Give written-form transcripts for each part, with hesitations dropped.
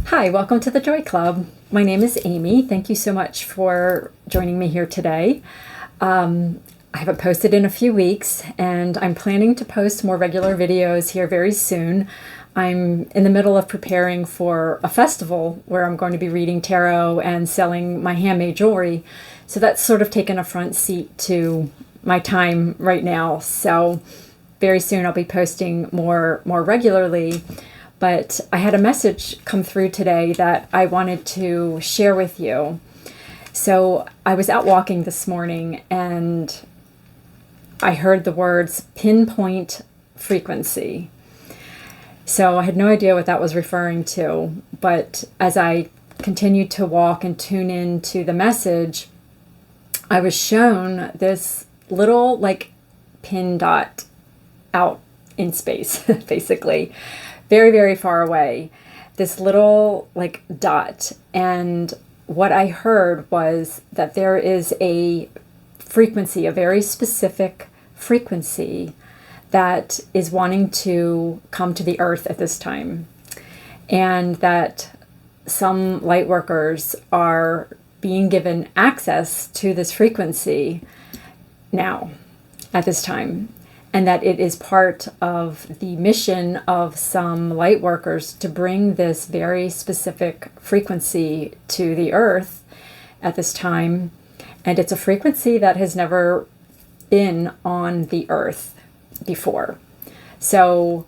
Hi, welcome to the Joy Club. My name is Amy. Thank you so much for joining me here today. I haven't posted in a few weeks, and I'm planning to post more regular videos here very soon. I'm in the middle of preparing for a festival where I'm going to be reading tarot and selling my handmade jewelry. So that's sort of taken a front seat to my time right now. So very soon I'll be posting more regularly. But I had a message come through today that I wanted to share with you. So I was out walking this morning and I heard the words pinpoint frequency. So I had no idea what that was referring to, but as I continued to walk and tune in to the message, I was shown this little pin dot out in space, basically. Very, very far away, this little dot. And what I heard was that there is a frequency, a very specific frequency that is wanting to come to the earth at this time. And that some light workers are being given access to this frequency now, at this time. And that it is part of the mission of some light workers to bring this very specific frequency to the earth at this time. And it's a frequency that has never been on the earth before. So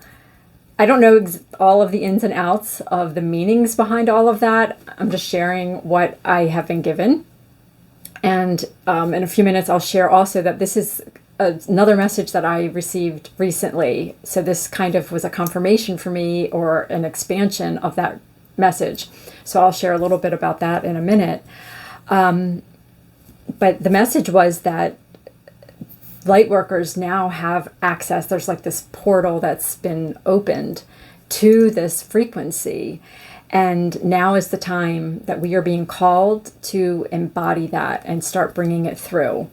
I don't know all of the ins and outs of the meanings behind all of that. I'm just sharing what I have been given. And in a few minutes, I'll share also that this is another message that I received recently. So this kind of was a confirmation for me, or an expansion of that message. So I'll share a little bit about that in a minute. But the message was that light workers now have access. There's this portal that's been opened to this frequency. And now is the time that we are being called to embody that and start bringing it through.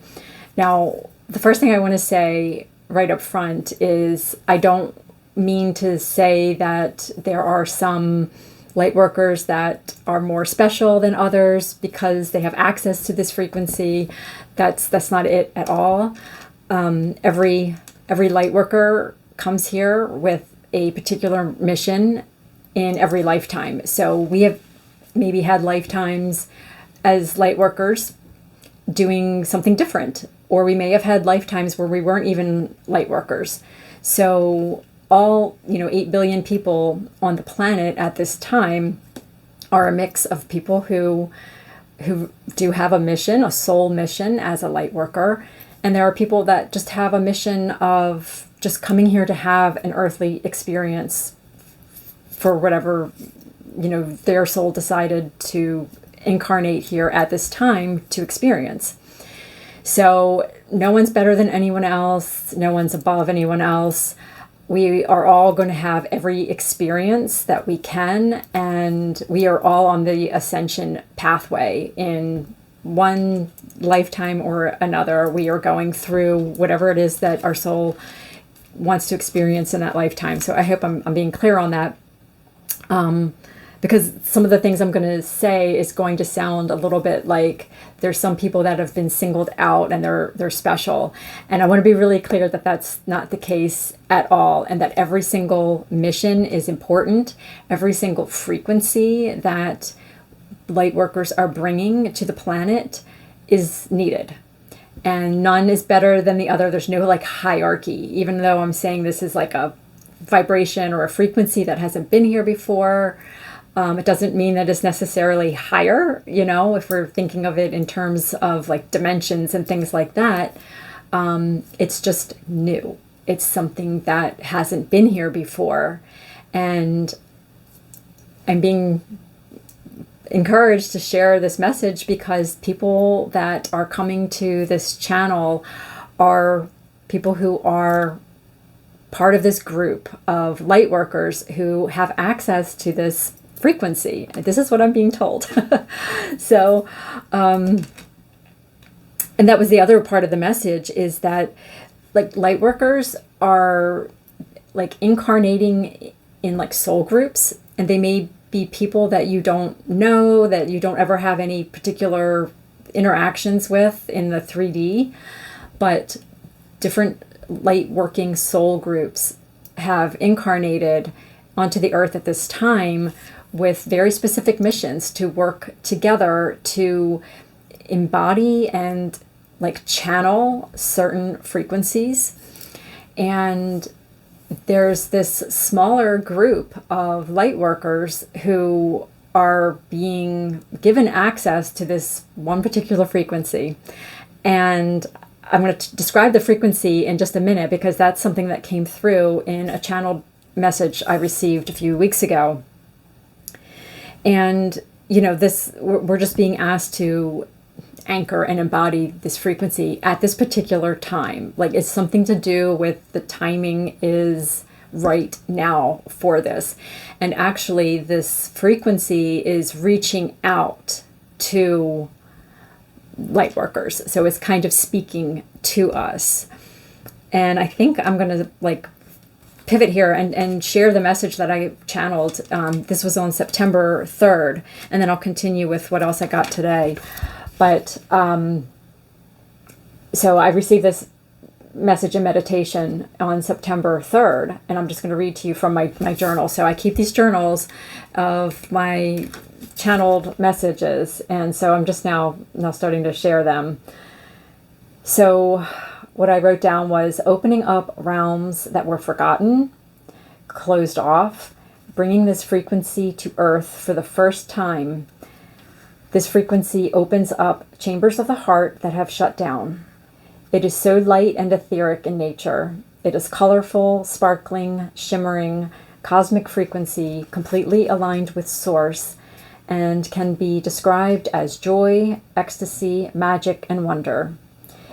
Now, the first thing I want to say right up front is I don't mean to say that there are some light workers that are more special than others because they have access to this frequency. That's not it at all. Every light worker comes here with a particular mission in every lifetime. So we have maybe had lifetimes as light workers doing something different. Or we may have had lifetimes where we weren't even light workers. So all, 8 billion people on the planet at this time are a mix of people who do have a mission, a soul mission as a light worker. And there are people that just have a mission of just coming here to have an earthly experience for whatever, their soul decided to incarnate here at this time to experience. So no one's better than anyone else. No one's above anyone else. We are all going to have every experience that we can, and we are all on the ascension pathway in one lifetime or another. We are going through whatever it is that our soul wants to experience in that lifetime. So I hope I'm being clear on that. Because some of the things I'm going to say is going to sound a little bit like there's some people that have been singled out and they're special. And I want to be really clear that that's not the case at all, and that every single mission is important. Every single frequency that light workers are bringing to the planet is needed. And none is better than the other. There's no hierarchy, even though I'm saying this is a vibration or a frequency that hasn't been here before. It doesn't mean that it's necessarily higher, if we're thinking of it in terms of dimensions and things like that. It's just new. It's something that hasn't been here before. And I'm being encouraged to share this message because people that are coming to this channel are people who are part of this group of light workers who have access to this frequency. This is what I'm being told. So, and that was the other part of the message, is that light workers are incarnating in soul groups, and they may be people that you don't know, that you don't ever have any particular interactions with in the 3D, but different light working soul groups have incarnated onto the earth at this time with very specific missions to work together to embody and like channel certain frequencies. And there's this smaller group of light workers who are being given access to this one particular frequency. And I'm going to describe the frequency in just a minute, because that's something that came through in a channeled message I received a few weeks ago. And, you know, we're just being asked to anchor and embody this frequency at this particular time. Like, it's something to do with the timing is right now for this. And actually, this frequency is reaching out to light workers. So it's kind of speaking to us. And I think I'm going to like pivot here and share the message that I channeled. This was on September 3rd, and then I'll continue with what else I got today. But so I received this message and meditation on September 3rd, and I'm just going to read to you from my journal. So I keep these journals of my channeled messages, and so I'm just now starting to share them. So what I wrote down was opening up realms that were forgotten, closed off, bringing this frequency to earth for the first time. This frequency opens up chambers of the heart that have shut down. It is so light and etheric in nature. It is colorful, sparkling, shimmering, cosmic frequency, completely aligned with source, and can be described as joy, ecstasy, magic, and wonder.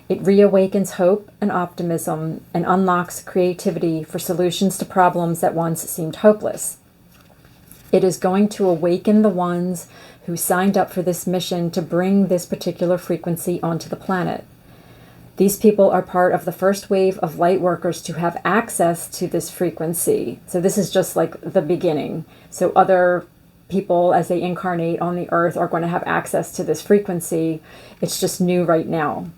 It reawakens hope and optimism and unlocks creativity for solutions to problems that once seemed hopeless. It is going to awaken the ones who signed up for this mission to bring this particular frequency onto the planet. These people are part of the first wave of light workers to have access to this frequency. So this is just like the beginning. So other people, as they incarnate on the earth, are going to have access to this frequency. It's just new right now.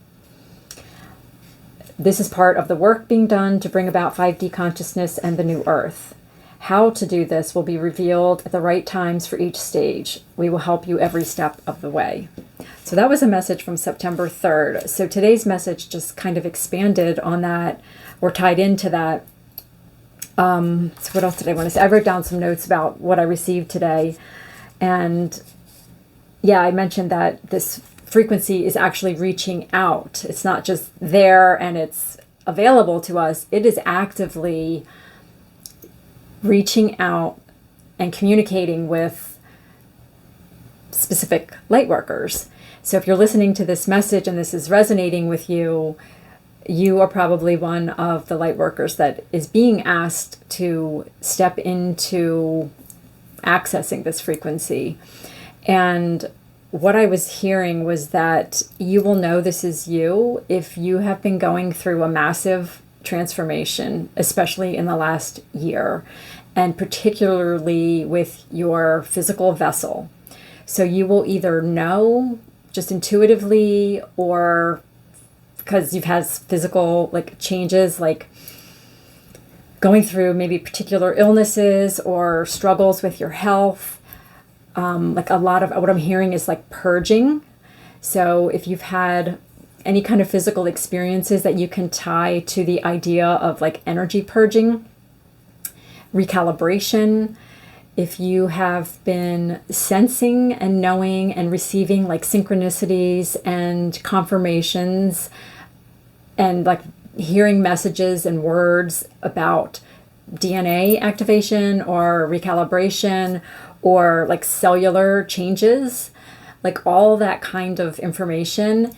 This is part of the work being done to bring about 5D consciousness and the new earth. How to do this will be revealed at the right times for each stage. We will help you every step of the way. So that was a message from September 3rd. So today's message just kind of expanded on that, or tied into that. So what else did I want to say? I wrote down some notes about what I received today. And yeah, I mentioned that this frequency is actually reaching out. It's not just there and it's available to us. It is actively reaching out and communicating with specific light workers. So if you're listening to this message and this is resonating with you, you are probably one of the light workers that is being asked to step into accessing this frequency. And what I was hearing was that you will know this is you if you have been going through a massive transformation, especially in the last year, and particularly with your physical vessel. So you will either know just intuitively, or because you've had physical like changes, like going through maybe particular illnesses or struggles with your health. Like a lot of what I'm hearing is like purging. So if you've had any kind of physical experiences that you can tie to the idea of like energy purging, recalibration, if you have been sensing and knowing and receiving like synchronicities and confirmations and like hearing messages and words about DNA activation or recalibration or like cellular changes, like all that kind of information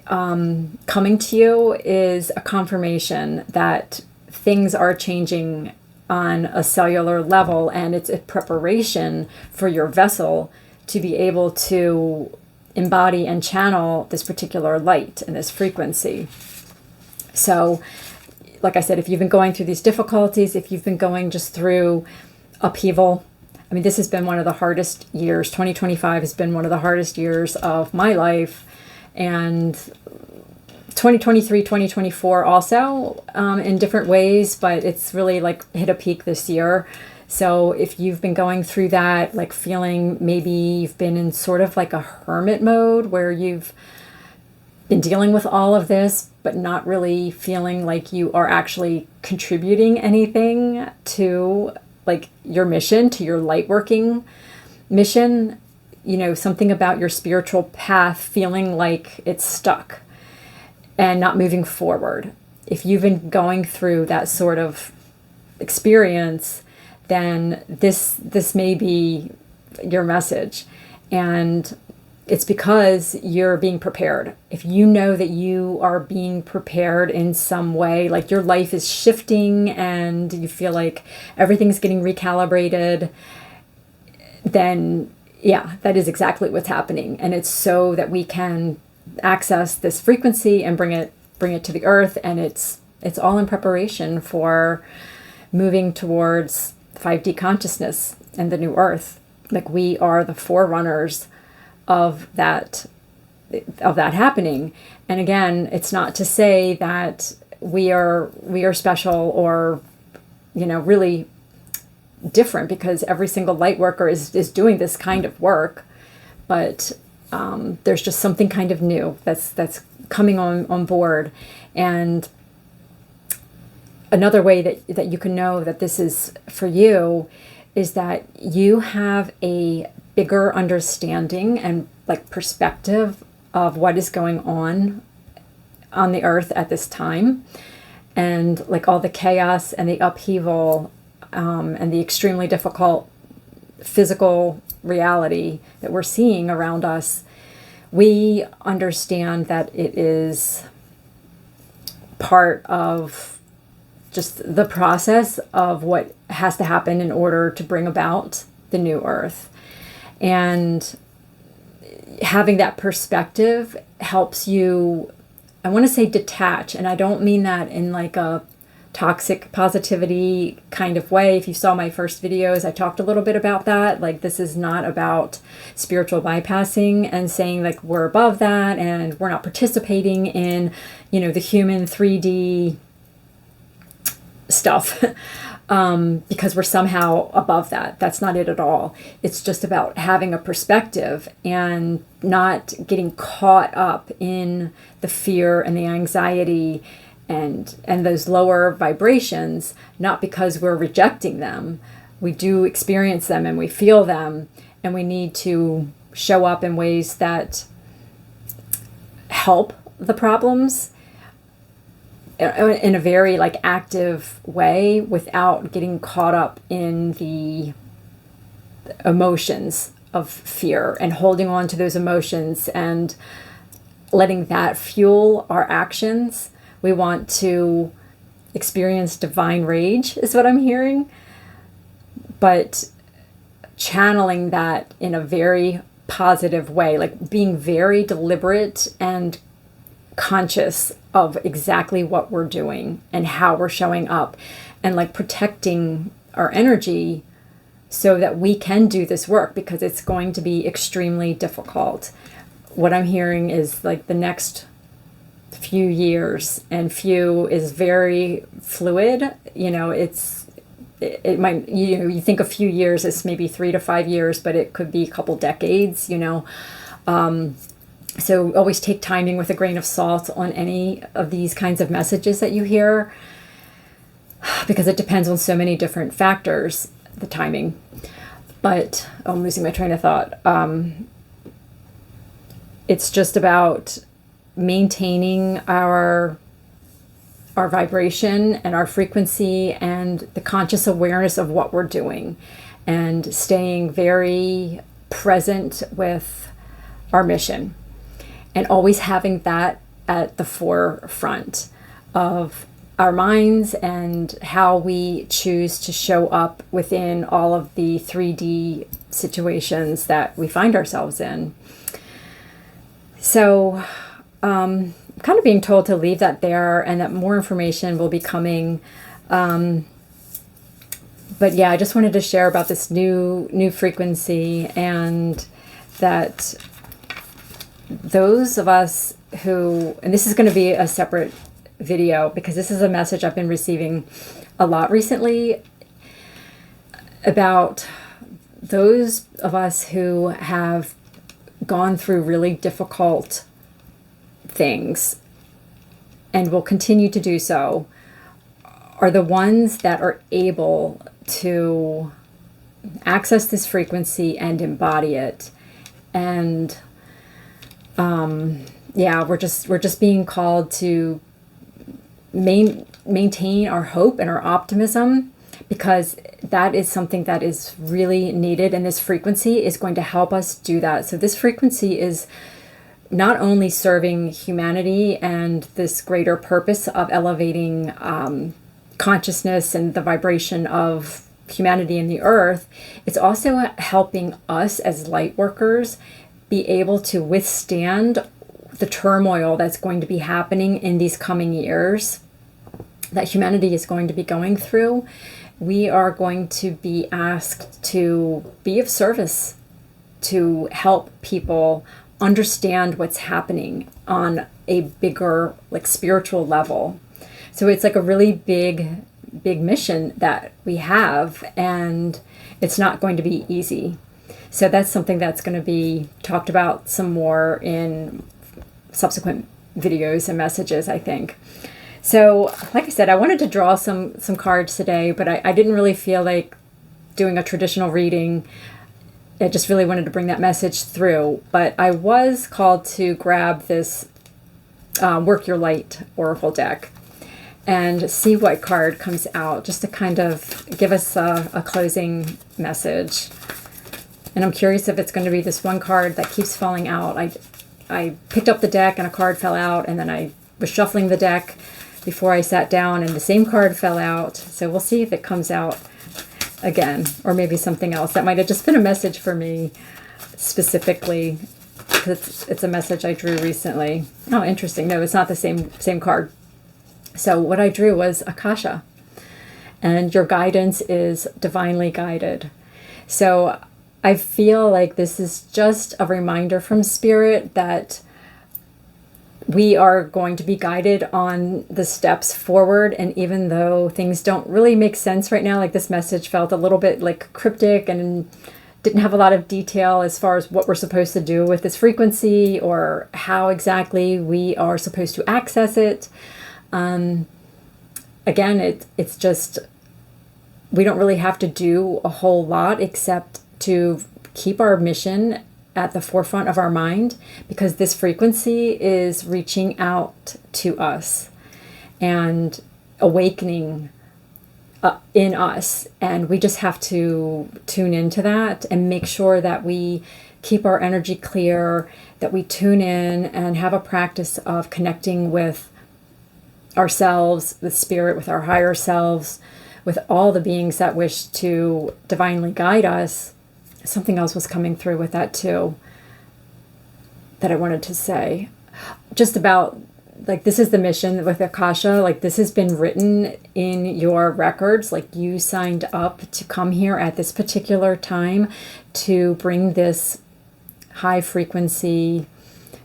coming to you is a confirmation that things are changing on a cellular level, and it's a preparation for your vessel to be able to embody and channel this particular light and this frequency. So, like I said, if you've been going through these difficulties, if you've been going just through upheaval, I mean, this has been one of the hardest years. 2025 has been one of the hardest years of my life. And 2023, 2024 also, in different ways, but it's really like hit a peak this year. So if you've been going through that, like feeling maybe you've been in sort of like a hermit mode where you've been dealing with all of this, but not really feeling like you are actually contributing anything to like your mission, to your light working mission, you know, something about your spiritual path feeling like it's stuck and not moving forward. If you've been going through that sort of experience, then this may be your message. And it's because you're being prepared. If you know that you are being prepared in some way, like your life is shifting and you feel like everything's getting recalibrated, then yeah, that is exactly what's happening. And it's so that we can access this frequency and bring it to the earth. And it's all in preparation for moving towards 5D consciousness and the new earth. Like we are the forerunners of that happening. And again, it's not to say that we are special or, you know, really different, because every single light worker is doing this kind of work, but there's just something kind of new that's coming on board. And another way that you can know that this is for you is that you have a bigger understanding and like perspective of what is going on the earth at this time, and like all the chaos and the upheaval and the extremely difficult physical reality that we're seeing around us. We understand that it is part of just the process of what has to happen in order to bring about the new earth. And having that perspective helps you, I want to say detach, and I don't mean that in like a toxic positivity kind of way. If you saw my first videos, I talked a little bit about that. Like, this is not about spiritual bypassing and saying like we're above that and we're not participating in, you know, the human 3D stuff. Because we're somehow above that. That's not it at all. It's just about having a perspective and not getting caught up in the fear and the anxiety and those lower vibrations, not because we're rejecting them. We do experience them and we feel them, and we need to show up in ways that help the problems in a very like active way without getting caught up in the emotions of fear and holding on to those emotions and letting that fuel our actions. We want to experience divine rage is what I'm hearing, but channeling that in a very positive way, like being very deliberate and conscious of exactly what we're doing and how we're showing up, and like protecting our energy so that we can do this work, because it's going to be extremely difficult. What I'm hearing is like the next few years, and few is very fluid. You know, it might, you know, you think a few years is maybe 3 to 5 years, but it could be a couple decades, you know. So always take timing with a grain of salt on any of these kinds of messages that you hear, because it depends on so many different factors, the timing. But I'm losing my train of thought. It's just about maintaining our vibration and our frequency and the conscious awareness of what we're doing, and staying very present with our mission, and always having that at the forefront of our minds and how we choose to show up within all of the 3D situations that we find ourselves in. So I'm kind of being told to leave that there, and that more information will be coming But yeah, I just wanted to share about this new frequency, and that those of us who, and this is going to be a separate video because this is a message I've been receiving a lot recently about those of us who have gone through really difficult things and will continue to do so, are the ones that are able to access this frequency and embody it. And yeah, we're just being called to maintain our hope and our optimism, because that is something that is really needed, and this frequency is going to help us do that. So this frequency is not only serving humanity and this greater purpose of elevating consciousness and the vibration of humanity in the earth, it's also helping us as light workers be able to withstand the turmoil that's going to be happening in these coming years that humanity is going to be going through. We are going to be asked to be of service, to help people understand what's happening on a bigger, like, spiritual level. So it's like a really big mission that we have, and it's not going to be easy. So that's something that's going to be talked about some more in subsequent videos and messages, I think. So, like I said, I wanted to draw some cards today, but I didn't really feel like doing a traditional reading. I just really wanted to bring that message through. But I was called to grab this Work Your Light Oracle deck and see what card comes out, just to kind of give us a closing message. And I'm curious if it's going to be this one card that keeps falling out. I picked up the deck and a card fell out, and then I was shuffling the deck before I sat down and the same card fell out. So we'll see if it comes out again, or maybe something else. That might have just been a message for me specifically, because it's a message I drew recently. Oh, interesting. No, it's not the same card. So what I drew was Akasha, and your guidance is divinely guided. So I feel like this is just a reminder from Spirit that we are going to be guided on the steps forward. And even though things don't really make sense right now, like this message felt a little bit like cryptic and didn't have a lot of detail as far as what we're supposed to do with this frequency or how exactly we are supposed to access it. Again, it's just, we don't really have to do a whole lot except to keep our mission at the forefront of our mind, because this frequency is reaching out to us and awakening in us. And we just have to tune into that and make sure that we keep our energy clear, that we tune in and have a practice of connecting with ourselves, with Spirit, with our higher selves, with all the beings that wish to divinely guide us. Something else was coming through with that too that I wanted to say. Just about, like, this is the mission with Akasha. Like, this has been written in your records. Like, you signed up to come here at this particular time to bring this high frequency,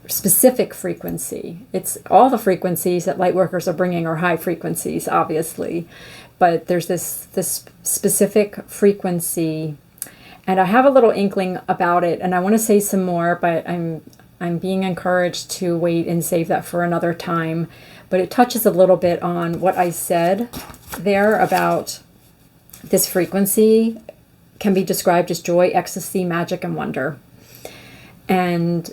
specific frequency. It's all the frequencies that Lightworkers are bringing are high frequencies, obviously. But there's this specific frequency. And I have a little inkling about it, and I want to say some more, but I'm being encouraged to wait and save that for another time. But it touches a little bit on what I said there about this frequency can be described as joy, ecstasy, magic, and wonder. And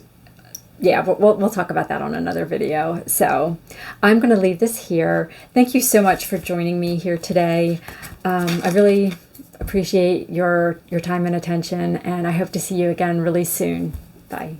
yeah, we'll talk about that on another video. So I'm going to leave this here. Thank you so much for joining me here today. I really appreciate your time and attention, and I hope to see you again really soon. Bye.